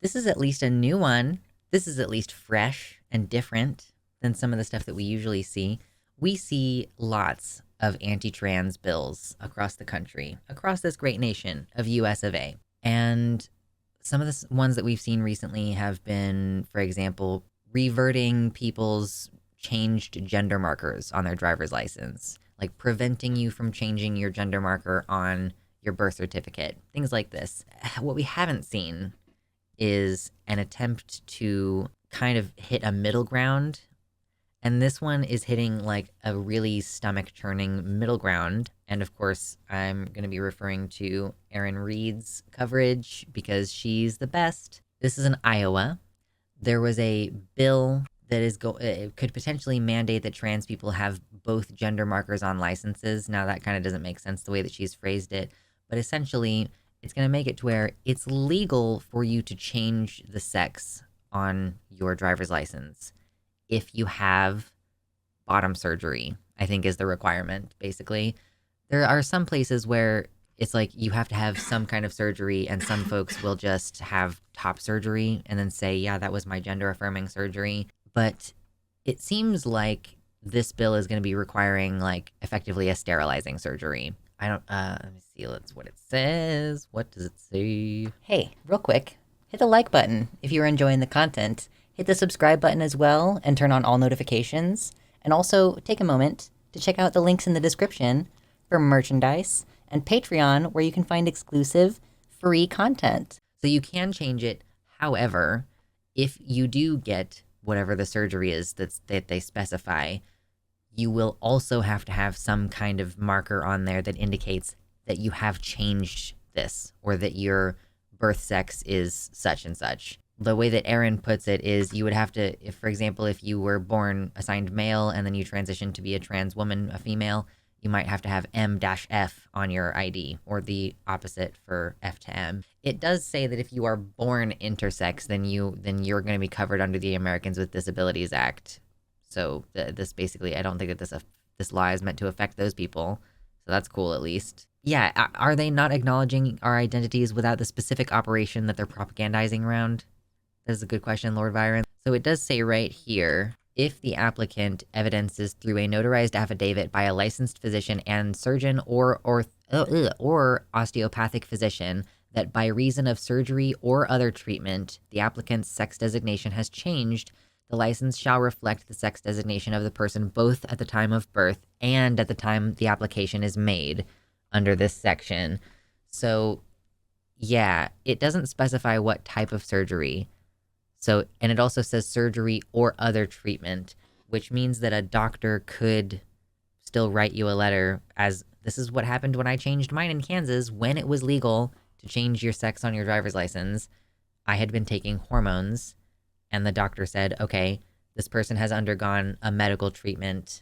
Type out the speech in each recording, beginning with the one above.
This is at least a new one. This is at least fresh and different than some of the stuff that we usually see. We see lots of anti-trans bills across the country, across this great nation of US of A. And some of the ones that we've seen recently have been, for example, reverting people's changed gender markers on their driver's license, like preventing you from changing your gender marker on your birth certificate, things like this. What we haven't seen is an attempt to kind of hit a middle ground. And this one is hitting like a really stomach churning middle ground. And of course, I'm going to be referring to Erin Reed's coverage because she's the best. This is in Iowa. There was a bill that it could potentially mandate that trans people have both gender markers on licenses. Now, that kind of doesn't make sense the way that she's phrased it. But essentially, it's going to make it to where it's legal for you to change the sex on your driver's license if you have bottom surgery, I think is the requirement, basically. There are some places where it's like you have to have some kind of surgery, and some folks will just have top surgery and then say, yeah, that was my gender affirming surgery. But it seems like this bill is going to be requiring, like, effectively a sterilizing surgery. I don't, let me see, that's what it says. What does it say? Hey, real quick, hit the like button if you're enjoying the content. Hit the subscribe button as well and turn on all notifications. And also take a moment to check out the links in the description for merchandise and Patreon, where you can find exclusive free content. So you can change it. However, if you do get whatever the surgery is that they specify, you will also have to have some kind of marker on there that indicates that you have changed this or that your birth sex is such and such. The way that Erin puts it is you would have to, if, for example, if you were born assigned male and then you transition to be a trans woman, a female, you might have to have M-F on your ID, or the opposite for F to M. It does say that if you are born intersex, then you're going to be covered under the Americans with Disabilities Act. So this basically, I don't think that this law is meant to affect those people. So that's cool, at least. Yeah, are they not acknowledging our identities without the specific operation that they're propagandizing around? That is a good question, Lord Byron. So it does say right here, if the applicant evidences through a notarized affidavit by a licensed physician and surgeon or osteopathic physician that by reason of surgery or other treatment, the applicant's sex designation has changed, the license shall reflect the sex designation of the person both at the time of birth and at the time the application is made under this section. So, yeah, it doesn't specify what type of surgery. So, and it also says surgery or other treatment, which means that a doctor could still write you a letter as, this is what happened when I changed mine in Kansas when it was legal to change your sex on your driver's license. I had been taking hormones, and the doctor said, okay, this person has undergone a medical treatment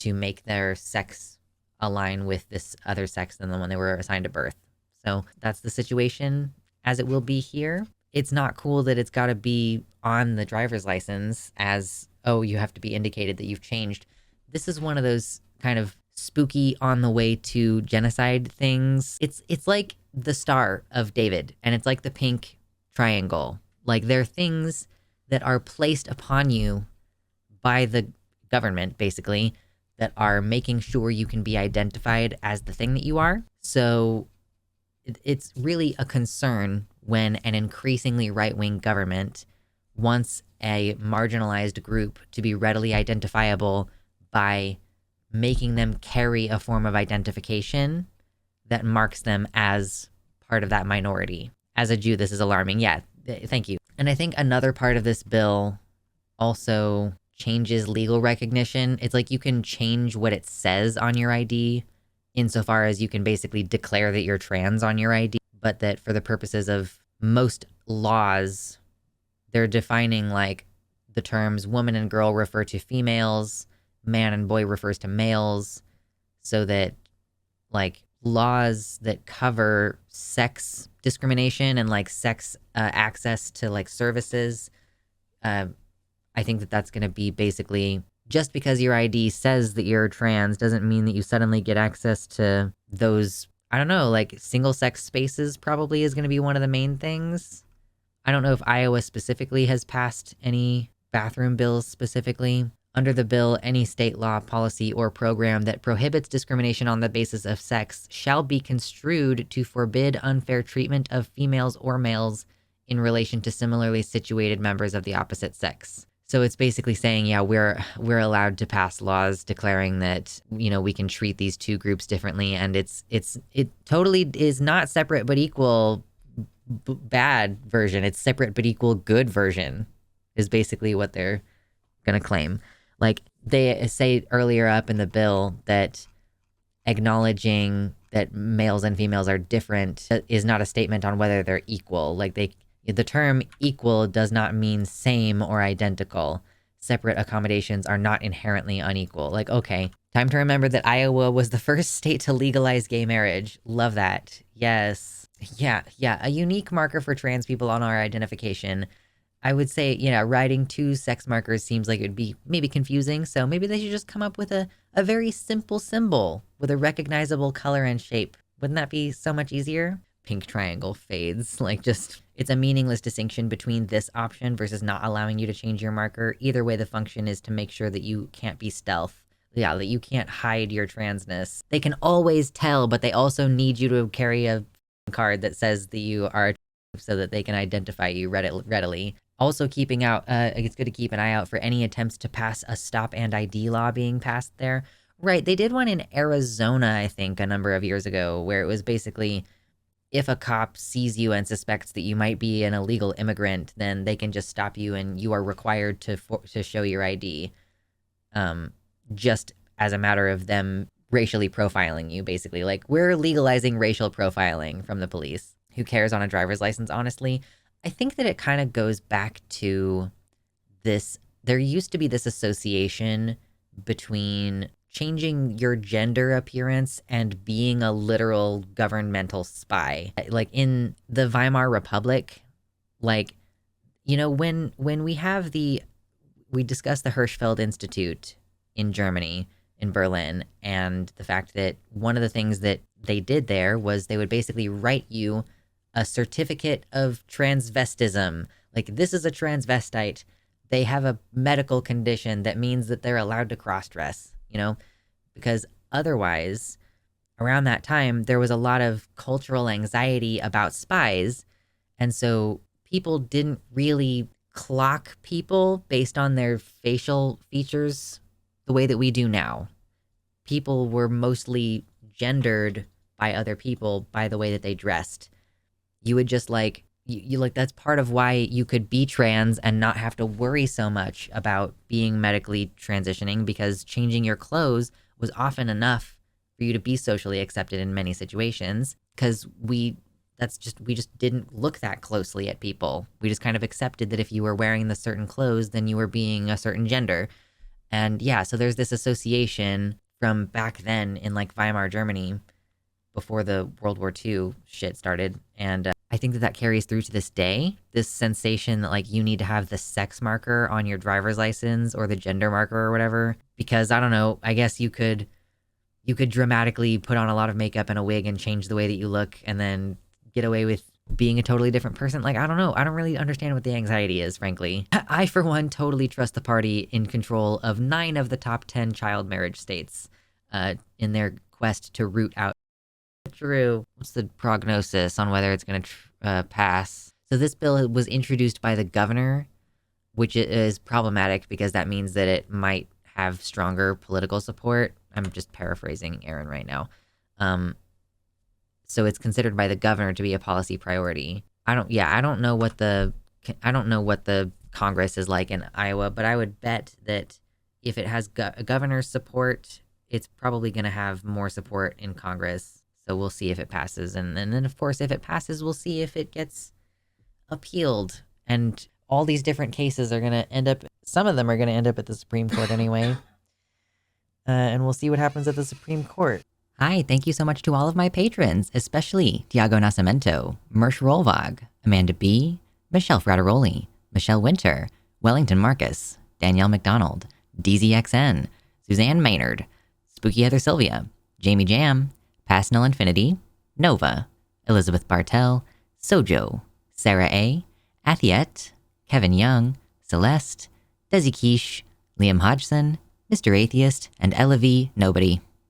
to make their sex align with this other sex than the one they were assigned at birth. So that's the situation as it will be here. It's not cool that it's got to be on the driver's license as, oh, you have to be indicated that you've changed. This is one of those kind of spooky on the way to genocide things. It's like the Star of David, and it's like the pink triangle. Like, there are things that are placed upon you by the government, basically, that are making sure you can be identified as the thing that you are. So it's really a concern when an increasingly right-wing government wants a marginalized group to be readily identifiable by making them carry a form of identification that marks them as part of that minority. As a Jew, this is alarming. Yeah, thank you. And I think another part of this bill also changes legal recognition. It's like you can change what it says on your ID insofar as you can basically declare that you're trans on your ID, but that for the purposes of most laws, they're defining like the terms woman and girl refer to females, man and boy refers to males, so that like laws that cover sex discrimination and like sex access to like services, I think that that's going to be basically, just because your ID says that you're trans doesn't mean that you suddenly get access to those, I don't know, like single sex spaces probably is going to be one of the main things. I don't know if Iowa specifically has passed any bathroom bills specifically. Under the bill, any state law, policy, or program that prohibits discrimination on the basis of sex shall be construed to forbid unfair treatment of females or males in relation to similarly situated members of the opposite sex. So it's basically saying, yeah, we're allowed to pass laws declaring that, you know, we can treat these two groups differently, and it totally is not separate but equal bad version. It's separate but equal good version is basically what they're gonna claim. Like they say earlier up in the bill that acknowledging that males and females are different is not a statement on whether they're equal. Like the term equal does not mean same or identical. Separate accommodations are not inherently unequal. Like, okay, time to remember that Iowa was the first state to legalize gay marriage. Love that. Yes. Yeah. A unique marker for trans people on our identification. I would say, writing 2 sex markers seems like it would be maybe confusing. So maybe they should just come up with a very simple symbol with a recognizable color and shape. Wouldn't that be so much easier? Pink triangle fades. Like it's a meaningless distinction between this option versus not allowing you to change your marker. Either way, the function is to make sure that you can't be stealth. Yeah, that you can't hide your transness. They can always tell, but they also need you to carry a card that says that you are so that they can identify you readily. Also keeping out, it's good to keep an eye out for any attempts to pass a stop and ID law being passed there. Right, they did one in Arizona, I think, a number of years ago, where it was basically if a cop sees you and suspects that you might be an illegal immigrant, then they can just stop you and you are required to show your ID, just as a matter of them racially profiling you, basically. Like, we're legalizing racial profiling from the police. Who cares on a driver's license, honestly? I think that it kind of goes back to this. There used to be this association between changing your gender appearance and being a literal governmental spy. Like in the Weimar Republic, like, when we discussed the Hirschfeld Institute in Germany, in Berlin, and the fact that one of the things that they did there was they would basically write you a certificate of transvestism. Like, this is a transvestite. They have a medical condition that means that they're allowed to cross-dress, because otherwise, around that time, there was a lot of cultural anxiety about spies. And so people didn't really clock people based on their facial features the way that we do now. People were mostly gendered by other people by the way that they dressed. You would just that's part of why you could be trans and not have to worry so much about being medically transitioning, because changing your clothes was often enough for you to be socially accepted in many situations, because we just didn't look that closely at people. We just kind of accepted that if you were wearing the certain clothes, then you were being a certain gender. And yeah, so there's this association from back then in like Weimar Germany before the World War II shit started. And I think that carries through to this day, this sensation that like you need to have the sex marker on your driver's license or the gender marker or whatever, because I don't know, I guess you could dramatically put on a lot of makeup and a wig and change the way that you look and then get away with being a totally different person. Like, I don't know. I don't really understand what the anxiety is, frankly. I, for one, totally trust the party in control of 9 of the top 10 child marriage states in their quest to root out. Drew, what's the prognosis on whether it's going to pass? So this bill was introduced by the governor, which is problematic because that means that it might have stronger political support. I'm just paraphrasing Aaron right now. So it's considered by the governor to be a policy priority. I don't know what the Congress is like in Iowa, but I would bet that if it has governor's support, it's probably going to have more support in Congress. So we'll see if it passes. And then, of course, if it passes, we'll see if it gets appealed. And all these different cases are going to end up, some of them are going to end up at the Supreme Court anyway. And we'll see what happens at the Supreme Court. Hi, thank you so much to all of my patrons, especially Tiago Nascimento, Mersh Rolvag, Amanda B., Michelle Frateroli, Michelle Winter, Wellington Marcus, Danielle McDonald, DZXN, Suzanne Maynard, Spooky Heather Sylvia, Jamie Jam, Pasnell Infinity, Nova, Elizabeth Bartell, Sojo, Sarah A., Hathiet, Kevin Young, Celeste, Desi Quiche, Liam Hodgson, Mr. Atheist, and Ella V. Nobody.